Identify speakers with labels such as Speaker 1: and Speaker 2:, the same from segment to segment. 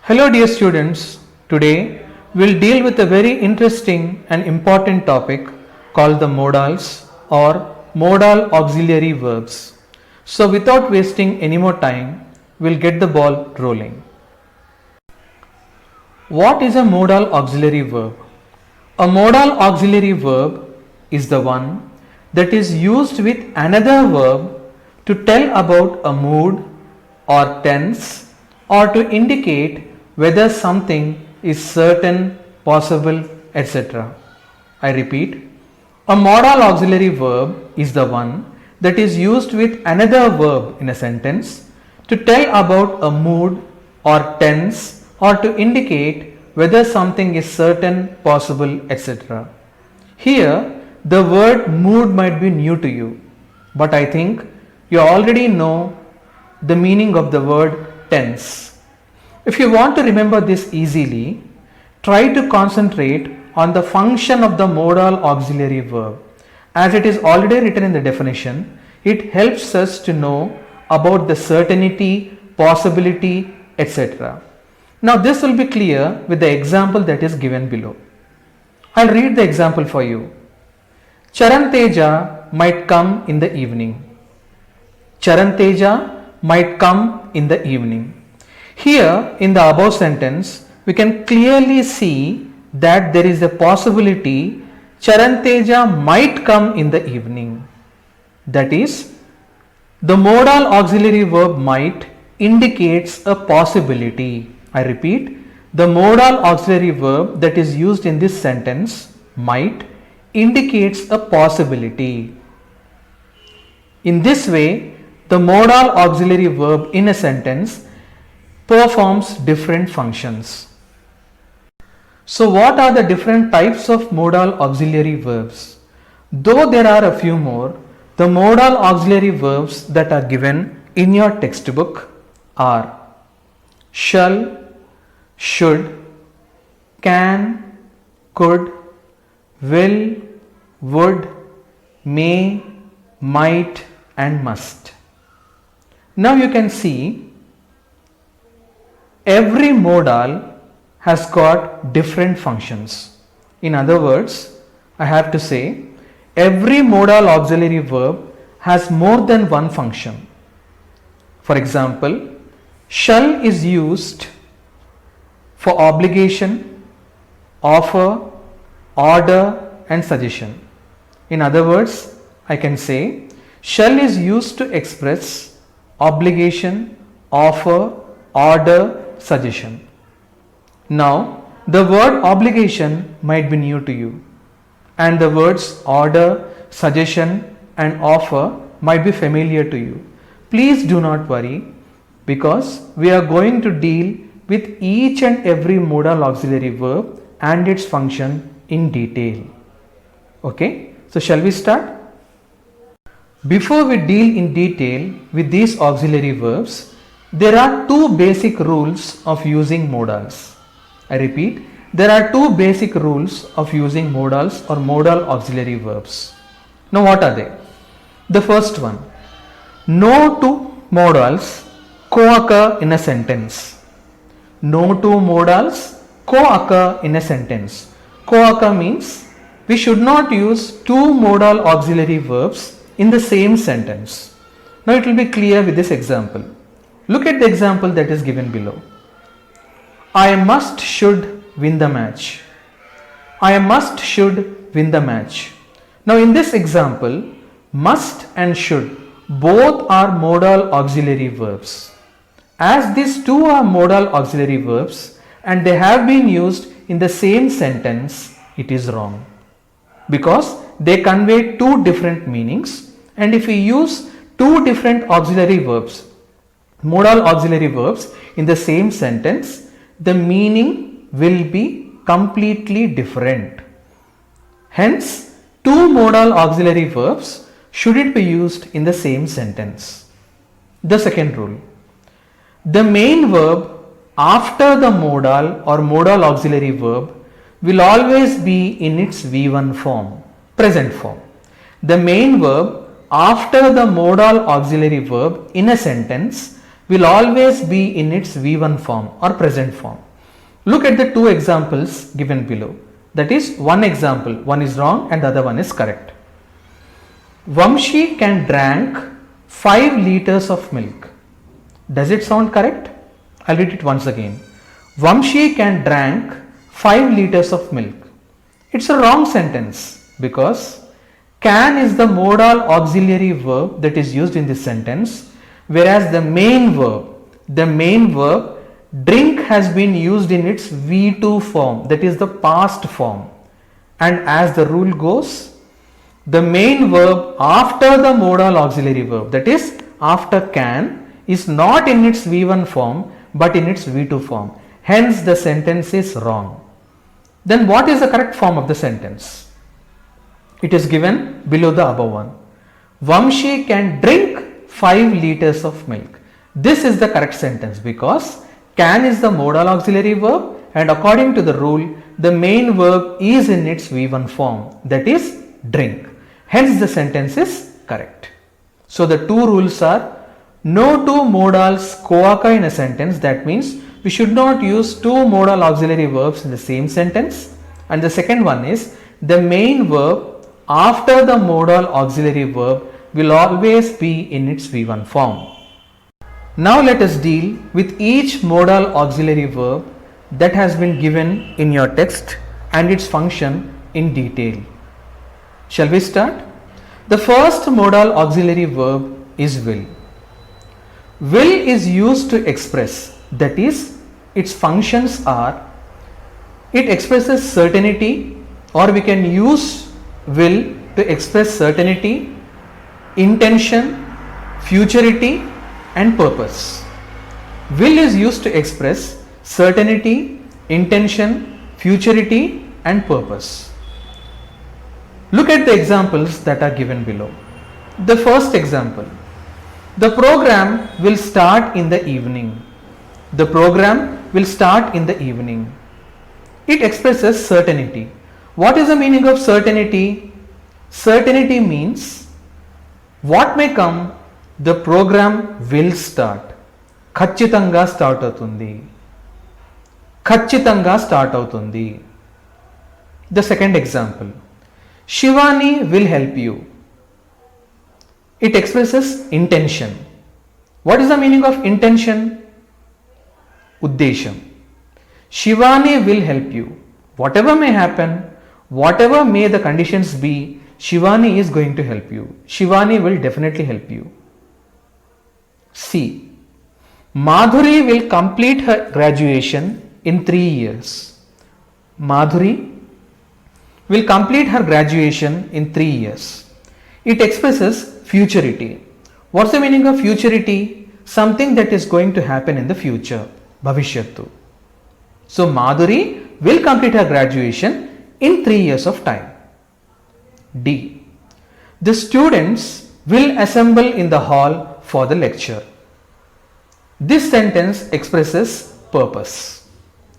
Speaker 1: Hello dear students, today we'll deal with a very interesting and important topic called the modals or modal auxiliary verbs. So without wasting any more time, we'll get the ball rolling. What is a modal auxiliary verb? A modal auxiliary verb is the one that is used with another verb to tell about a mood or tense or to indicate whether something is certain, possible, etc. I repeat, a modal auxiliary verb is the one that is used with another verb in a sentence to tell about a mood or tense or to indicate whether something is certain, possible, etc. Here, the word mood might be new to you, but I think you already know the meaning of the word tense. If you want to remember this easily, try to concentrate on the function of the modal auxiliary verb. As it is already written in the definition, it helps us to know about the certainty, possibility, etc. Now this will be clear with the example that is given below. I'll read the example for you. Charanteja might come in the evening. Charanteja might come in the evening. Here in the above sentence, we can clearly see that there is a possibility Charanteja might come in the evening. That is, the modal auxiliary verb might indicates a possibility. I repeat, the modal auxiliary verb that is used in this sentence, might, indicates a possibility. In this way, the modal auxiliary verb in a sentence performs different functions. So what are the different types of modal auxiliary verbs? Though there are a few more, the modal auxiliary verbs that are given in your textbook are shall, should, can, could, will, would, may, might and must. Now you can see every modal has got different functions. In other words, I have to say every modal auxiliary verb has more than one function. For example, shall is used for obligation, offer, order and suggestion. In other words, I can say shall is used to express obligation, offer, order, suggestion. Now, the word obligation might be new to you and the words order, suggestion and offer might be familiar to you. Please do not worry because we are going to deal with each and every modal auxiliary verb and its function in detail. Okay, so shall we start? Before we deal in detail with these auxiliary verbs, there are two basic rules of using modals. I repeat, there are two basic rules of using modals or modal auxiliary verbs. Now what are they? The first one, no two modals co-occur in a sentence. No two modals co-occur in a sentence. Co-occur means we should not use two modal auxiliary verbs in the same sentence. Now it will be clear with this example. Look at the example that is given below. I must should win the match. I must should win the match. Now in this example, must and should both are modal auxiliary verbs. As these two are modal auxiliary verbs and they have been used in the same sentence, it is wrong because they convey two different meanings, and if we use two different auxiliary verbs, modal auxiliary verbs in the same sentence, the meaning will be completely different. Hence, two modal auxiliary verbs shouldn't be used in the same sentence. The second rule, the main verb after the modal or modal auxiliary verb will always be in its V1 form, present form. The main verb after the modal auxiliary verb in a sentence will always be in its V1 form or present form. Look at the two examples given below. That is, one example, one is wrong and the other one is correct. Vamshi can drink 5 liters of milk. Does it sound correct? I'll read it once again. Vamshi can drink 5 liters of milk. It's a wrong sentence because can is the modal auxiliary verb that is used in this sentence, whereas the main verb drink has been used in its V2 form, that is the past form. And as the rule goes, the main verb after the modal auxiliary verb, that is after can, is not in its V1 form but in its V2 form. Hence the sentence is wrong. Then what is the correct form of the sentence? It is given below the above one. Vamshi can drink 5 liters of milk. This is the correct sentence because can is the modal auxiliary verb and according to the rule, the main verb is in its V1 form, that is drink. Hence the sentence is correct. So the two rules are: no two modals co-occur in a sentence. That means we should not use two modal auxiliary verbs in the same sentence. And the second one is the main verb after the modal auxiliary verb will always be in its V1 form. Now let us deal with each modal auxiliary verb that has been given in your text and its function in detail. Shall we start? The first modal auxiliary verb is will. Will is used to express, that is, its functions are, it expresses certainty, or we can use will to express certainty, intention, futurity and purpose. Will is used to express certainty, intention, futurity and purpose. Look at the examples that are given below. The first example: the program will start in the evening. The program will start in the evening. It expresses certainty. What is the meaning of certainty? Certainty means what may come, the program will start. ఖచ్చితంగా start అవుతుంది. ఖచ్చితంగా start అవుతుంది. The second example: Shivani will help you. It expresses intention. What is the meaning of intention? Uddesham. Shivani will help you. Whatever may happen, whatever may the conditions be, Shivani is going to help you. Shivani will definitely help you. C. Madhuri will complete her graduation in 3 years. Madhuri will complete her graduation in 3 years. It expresses futurity. What's the meaning of futurity? Something that is going to happen in the future. Bhavishyatu. So Madhuri will complete her graduation in 3 years of time. D. The students will assemble in the hall for the lecture. This sentence expresses purpose.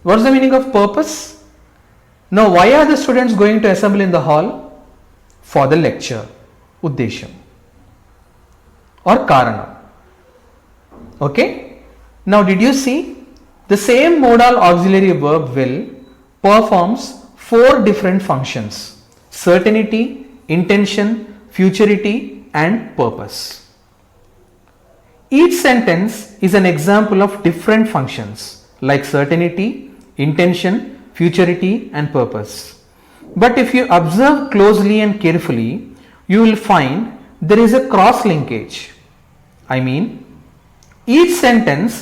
Speaker 1: What is the meaning of purpose? Now, why are the students going to assemble in the hall? For the lecture. Uddesham or karana. Okay. Now, did you see? The same modal auxiliary verb will performs 4 different functions: certainty, intention, futurity and purpose. Each sentence is an example of different functions like certainty, intention, futurity and purpose. But if you observe closely and carefully, you will find there is a cross linkage. I mean, each sentence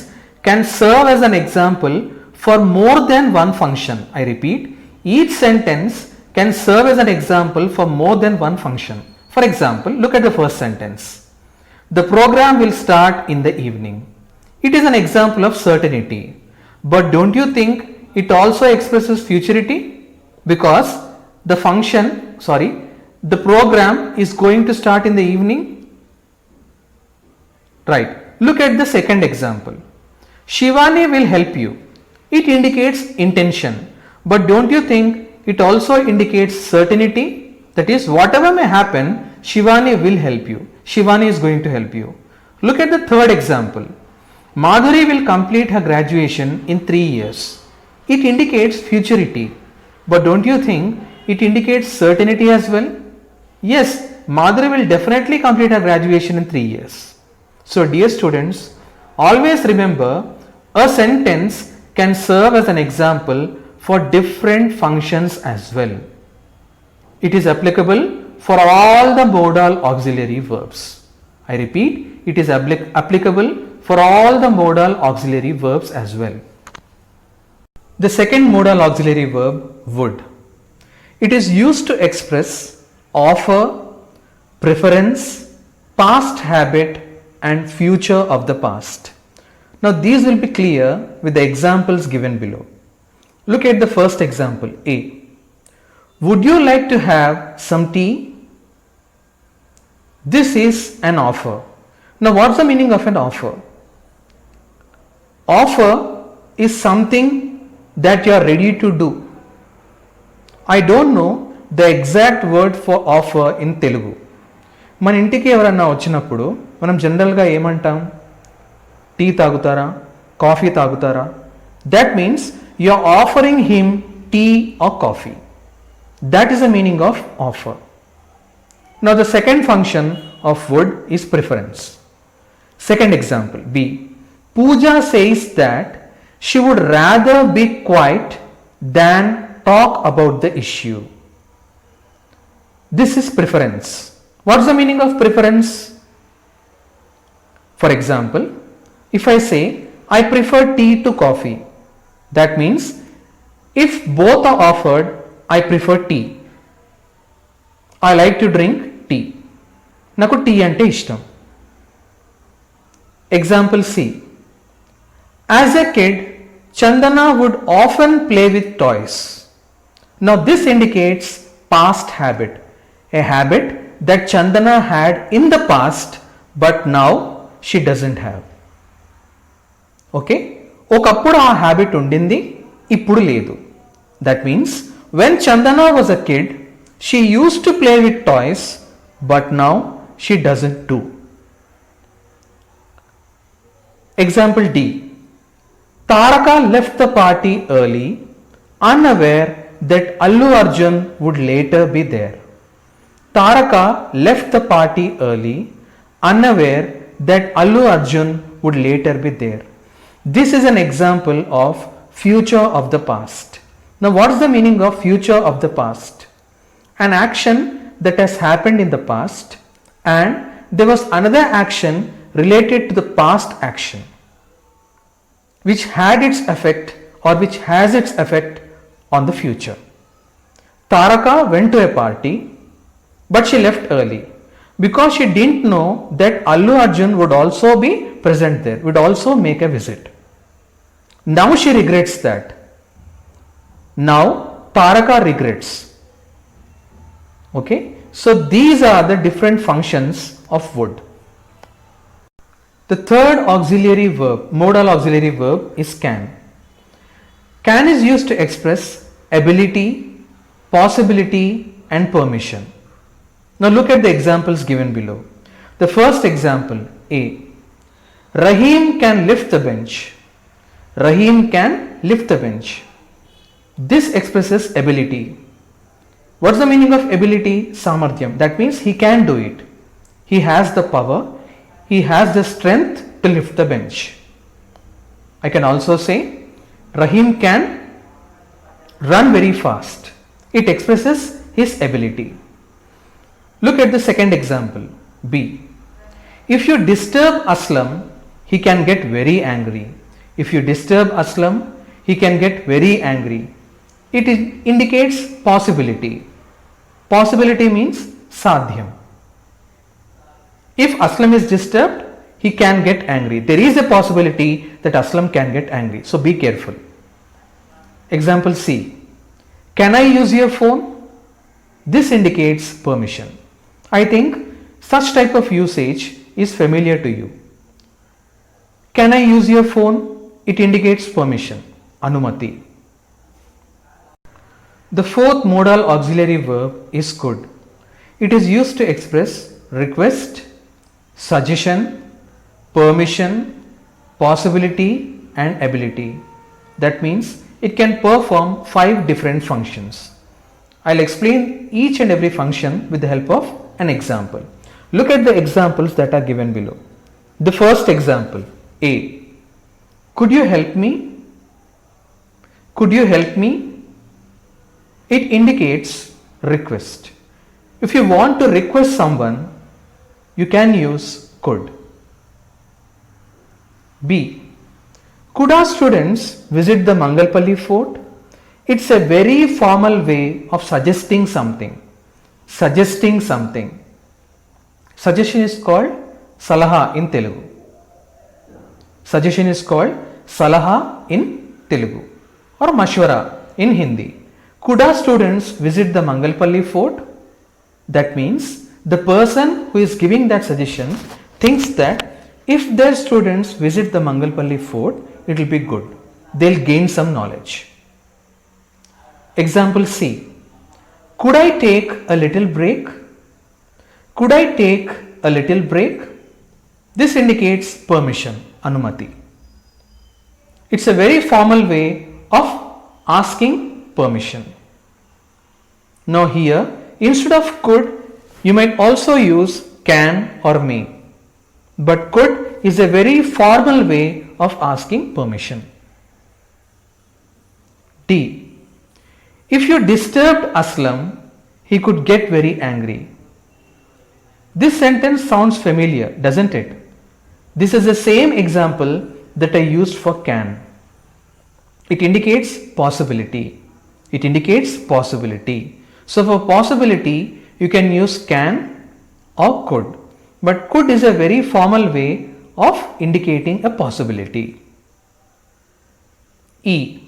Speaker 1: can serve as an example for more than one function. I repeat, each sentence can serve as an example for more than one function. For example, look at the first sentence. The program will start in the evening. It is an example of certainty. But don't you think it also expresses futurity? Because the program is going to start in the evening. Right. Look at the second example. Shivani will help you. It indicates intention. But don't you think it also indicates certainty? That is, whatever may happen, Shivani will help you. Shivani is going to help you. Look at the third example. Madhuri will complete her graduation in 3 years. It indicates futurity. But don't you think it indicates certainty as well? Yes, Madhuri will definitely complete her graduation in 3 years. So dear students, always remember a sentence can serve as an example for different functions as well. It is applicable for all the modal auxiliary verbs. I repeat, it is applicable for all the modal auxiliary verbs as well. The second modal auxiliary verb, would. It is used to express offer, preference, past habit and future of the past. Now these will be clear with the examples given below. Look at the first example, A. Would you like to have some tea? This is an offer. Now what's the meaning of an offer? Offer is something that you are ready to do. I don't know the exact word for offer in Telugu. మన ఇంటికి ఎవరన్నా వచ్చినప్పుడు మనం జనరల్గా ఏమంటాం? Tea తాగుతారా, coffee తాగుతారా? That means you are offering him tea or coffee. That is the meaning of offer. Now the second function of would is preference. Second example, B. Pooja says that she would rather be quiet than talk about the issue. This is preference. What's the meaning of preference? For example, if I say I prefer tea to coffee, that means if both are offered, I prefer tea. I like to drink tea. నాకు tea అంటే ఇష్టం. Example C. As a kid, Chandana would often play with toys. Now this indicates past habit, a habit that Chandana had in the past but now she doesn't have. Okay? ఒకప్పుడు ఆ habit ఉండింది, ఇప్పుడు లేదు. That means when Chandana was a kid, she used to play with toys but now she doesn't do. Example D. Taraka left the party early, unaware that Allu Arjun would later be there. Taraka left the party early, unaware that Allu Arjun would later be there. This is an example of future of the past. Now what is the meaning of future of the past? An action that has happened in the past and there was another action related to the past action which had its effect or which has its effect on the future. Taraka went to a party but she left early because she didn't know that Allu Arjun would also be present there, would also make a visit. Now she regrets that. Now Taraka regrets. Okay, so these are the different functions of would. The third auxiliary verb, modal auxiliary verb is can. Can is used to express ability, possibility and permission. Now look at the examples given below. The first example, A. Rahim can lift the bench. Rahim can lift the bench. This expresses ability. What's the meaning of ability? Samarthyam. That means he can do it. He has the power. He has the strength to lift the bench. I can also say Rahim can run very fast. It expresses his ability. Look at the second example, B. If you disturb Aslam, he can get very angry. If you disturb Aslam, he can get very angry. It indicates possibility. Possibility means sadhyam. If Aslam is disturbed, he can get angry. There is a possibility that Aslam can get angry. So be careful. Example C. Can I use your phone? This indicates permission. I think such type of usage is familiar to you. Can I use your phone? It indicates permission. Anumati. The fourth modal auxiliary verb is could. It is used to express request, suggestion, permission, possibility and ability. That means it can perform 5 different functions. I'll explain each and every function with the help of an example. Look at the examples that are given below. The first example, A. Could you help me? Could you help me? It indicates request. If you want to request someone, you can use could. B. Could our students visit the Mangalpalli fort? It's a very formal way of suggesting something. Suggesting something. Suggestion is called salaha in Telugu. Suggestion is called salaha in Telugu or mashwara in Hindi. Could our students visit the Mangalpalli fort? That means the person who is giving that suggestion thinks that if their students visit the Mangalpalli fort, it will be good. They'll gain some knowledge. Example C. Could I take a little break? Could I take a little break? This indicates permission, anumati. It's a very formal way of asking permission. Now here, instead of could, you might also use can or may. But could is a very formal way of asking permission. D. If you disturbed Aslam, he could get very angry. This sentence sounds familiar, doesn't it? This is the same example that I used for can. It indicates possibility. It indicates possibility. So for possibility, you can use can or could. But could is a very formal way of indicating a possibility. E.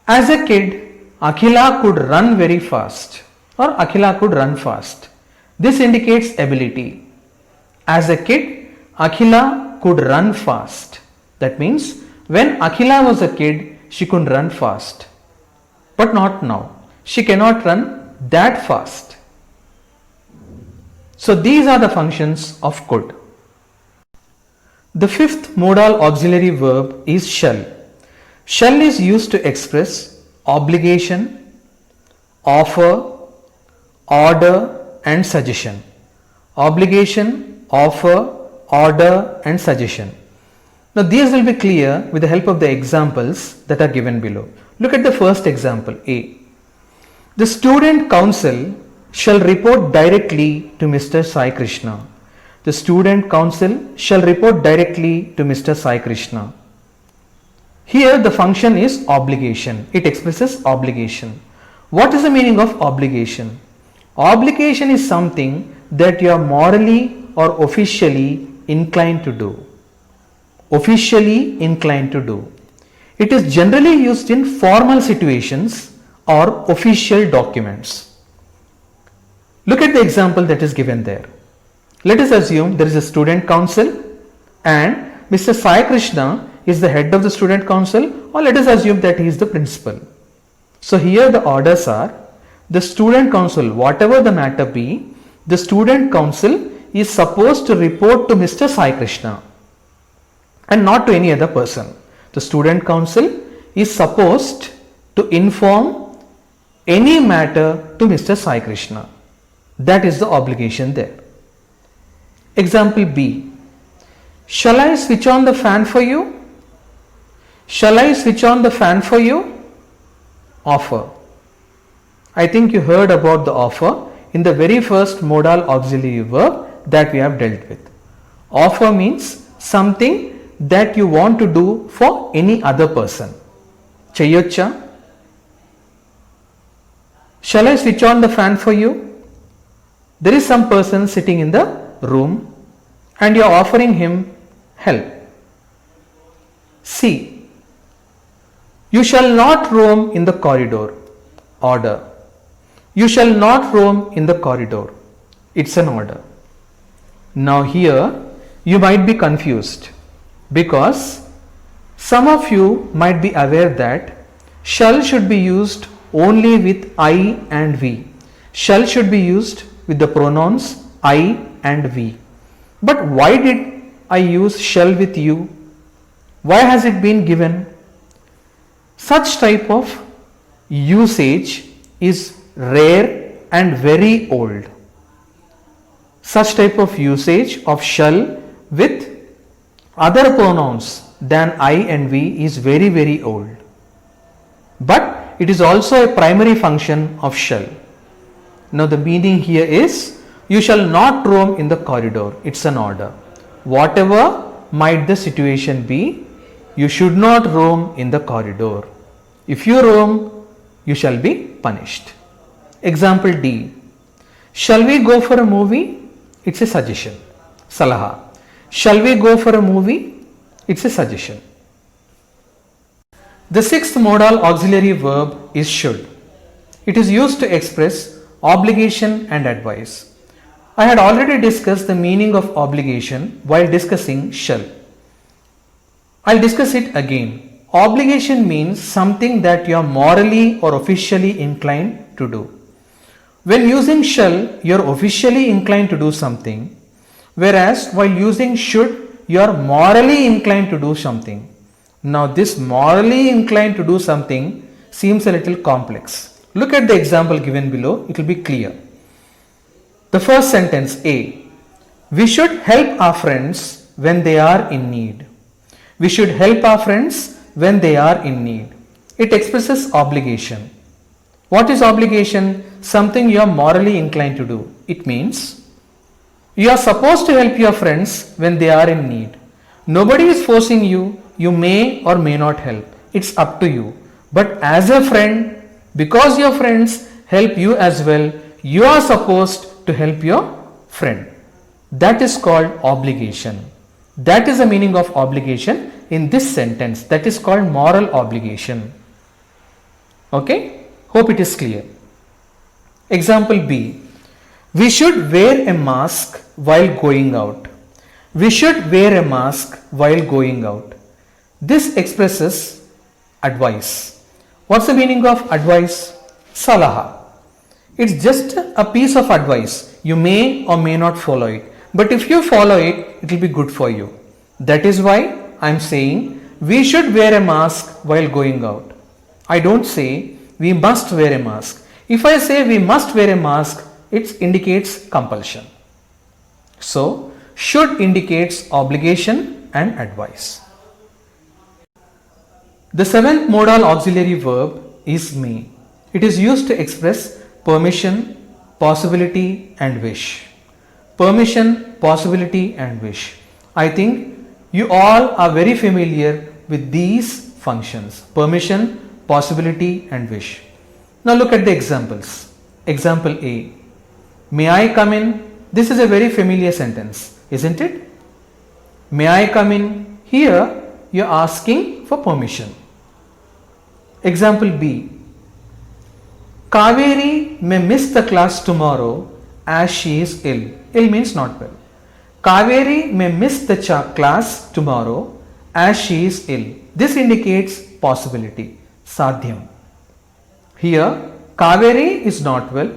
Speaker 1: As a kid, Akhila could run very fast or Akhila could run fast. This indicates ability. As a kid, Akhila could run fast. That means when Akhila was a kid, she could run fast. But not now. She cannot run that fast. So these are the functions of could. The fifth modal auxiliary verb is shall. Shall is used to express obligation, offer, order and suggestion. Obligation, offer, order and suggestion. Now these will be clear with the help of the examples that are given below. Look at the first example, A. The student council shall report directly to Mr. Sai Krishna. The student council shall report directly to Mr. Sai Krishna. Here the function is obligation. It expresses obligation. What is the meaning of obligation? Obligation is something that you are morally or officially inclined to do. Officially inclined to do. It is generally used in formal situations or official documents. Look at the example that is given there. Let us assume there is a student council and Mr. Sai Krishna is the head of the student council, or let us assume that he is the principal. So here the orders are, the student council, whatever the matter be, the student council is supposed to report to Mr. Sai Krishna and not to any other person. The student council is supposed to inform any matter to Mr. Sai Krishna. That is the obligation there. Example B. Shall I switch on the fan for you? Shall I switch on the fan for you? Offer. I think you heard about the offer in the very first modal auxiliary verb that we have dealt with. Offer means something that you want to do for any other person. Chayocha. Shall I switch on the fan for you? There is some person sitting in the room and you are offering him help. C. You shall not roam in the corridor. Order. You shall not roam in the corridor. It's an order. Now here you might be confused because some of you might be aware that shall should be used only with I and we. Shall should be used with the pronouns I and we. But why did I use shall with you? Why has it been given? Such type of usage is rare and very old. Such type of usage of shall with other pronouns than I and we is very, very old. But it is also a primary function of shall. Now the meaning here is you shall not roam in the corridor. It's an order. Whatever might the situation be, you should not roam in the corridor. If you roam, you shall be punished. Example D. Shall we go for a movie? It's a suggestion. Salaha. Shall we go for a movie? It's a suggestion. The sixth modal auxiliary verb is should. It is used to express obligation and advice. I had already discussed the meaning of obligation while discussing shall. I'll discuss it again. Obligation means something that you are morally or officially inclined to do. When using shall, you are officially inclined to do something, whereas while using should, you are morally inclined to do something. Now this morally inclined to do something seems a little complex. Look at the example given below, it will be clear. The first sentence A. We should help our friends when they are in need. We should help our friends when they are in need. It expresses obligation. What is obligation? Something you are morally inclined to do. It means you are supposed to help your friends when they are in need. Nobody is forcing you. You may or may not help. It's up to you. But as a friend, because your friends help you as well, you are supposed to help your friend. That is called obligation. That is the meaning of obligation in this sentence. That is called moral obligation. Okay? Hope it is clear. Example B. We should wear a mask while going out. We should wear a mask while going out. This expresses advice. What's the meaning of advice? Salaha. It's just a piece of advice. You may or may not follow it. But if you follow it, it will be good for you. That is why I am saying we should wear a mask while going out. I don't say we must wear a mask. If I say we must wear a mask, it indicates compulsion. So, should indicates obligation and advice. The seventh modal auxiliary verb is may. It is used to express permission, possibility and wish. Permission, possibility and wish. I think you all are very familiar with these functions. Permission, possibility and wish. Now look at the examples. Example A. May I come in? This is a very familiar sentence, isn't it? May I come in? Here you are asking for permission. Example B. Kaveri may miss the class tomorrow as she is ill. Ill means not well. Kaveri may miss the class tomorrow as she is ill. This indicates possibility. Sadhyam. Here Kaveri is not well.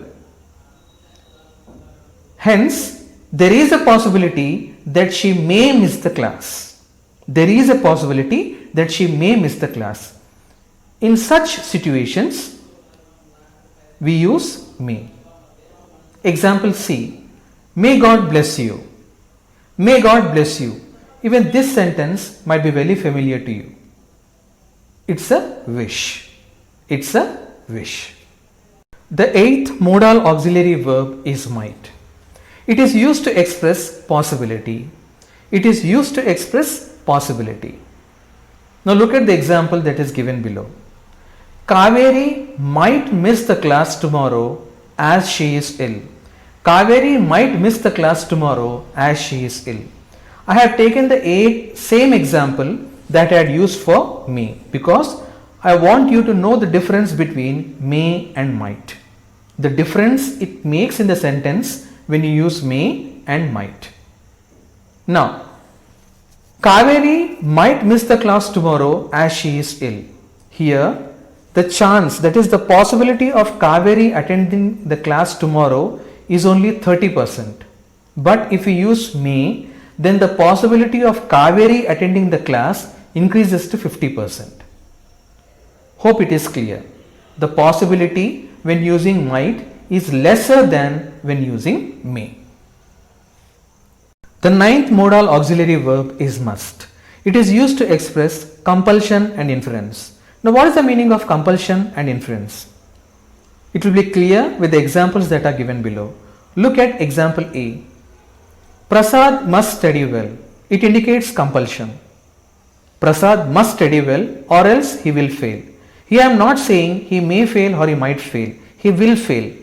Speaker 1: Hence, there is a possibility that she may miss the class. There is a possibility that she may miss the class. In such situations, we use may. Example C. May God bless you. May God bless you. Even this sentence might be very familiar to you. It's a wish. It's a wish. The eighth modal auxiliary verb is might. It is used to express possibility. It is used to express possibility. Now look at the example that is given below. Kaveri might miss the class tomorrow as she is ill. Kaveri might miss the class tomorrow as she is ill. I have taken the same example that I had used for may because I want you to know the difference between may and might. The difference it makes in the sentence when you use may and might. Now, Kaveri might miss the class tomorrow as she is ill. Here, the chance, that is the possibility of Kaveri attending the class tomorrow is only 30%. But if we use may, then the possibility of Kaveri attending the class increases to 50%. Hope it is clear. The possibility when using might is lesser than when using may. The ninth modal auxiliary verb is must. It is used to express compulsion and inference. Now, what is the meaning of compulsion and inference? It will be clear with the examples that are given below. Look at example A. Prasad must study well. It indicates compulsion. Prasad must study well or else he will fail. Here I am not saying he may fail or he might fail. He will fail.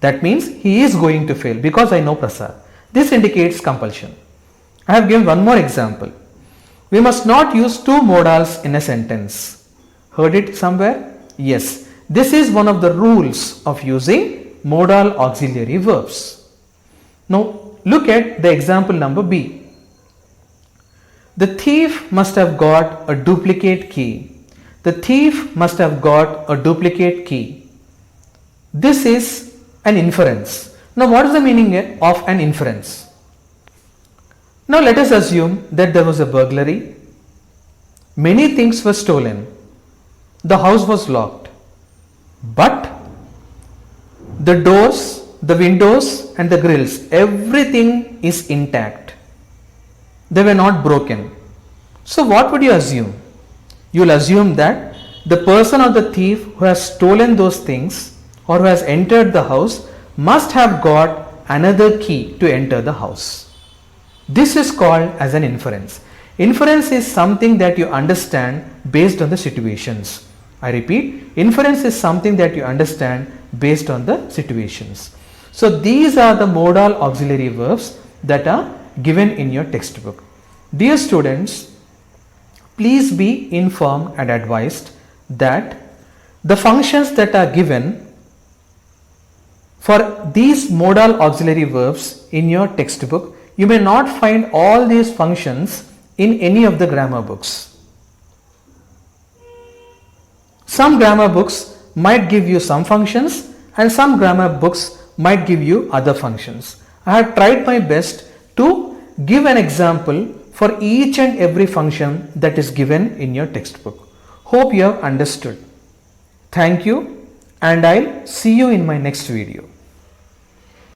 Speaker 1: That means he is going to fail because I know Prasad. This indicates compulsion. I have given one more example. We must not use two modals in a sentence. Heard it somewhere? Yes. This is one of the rules of using modal auxiliary verbs. Now look at the example number B. The thief must have got a duplicate key. The thief must have got a duplicate key. This is an inference. Now what is the meaning of an inference? Now let us assume that there was a burglary. Many things were stolen. The house was locked. But the doors, the windows and the grills, everything is intact. They were not broken. So what would you assume? You will assume that the person or the thief who has stolen those things or who has entered the house must have got another key to enter the house. This is called as an inference. Inference is something that you understand based on the situations. I repeat, inference is something that you understand based on the situations. So these are the modal auxiliary verbs that are given in your textbook. Dear students, please be informed and advised that the functions that are given for these modal auxiliary verbs in your textbook, you may not find all these functions in any of the grammar books. Some grammar books might give you some functions and some grammar books might give you other functions. I have tried my best to give an example for each and every function that is given in your textbook. Hope you have understood. Thank you and I'll see you in my next video.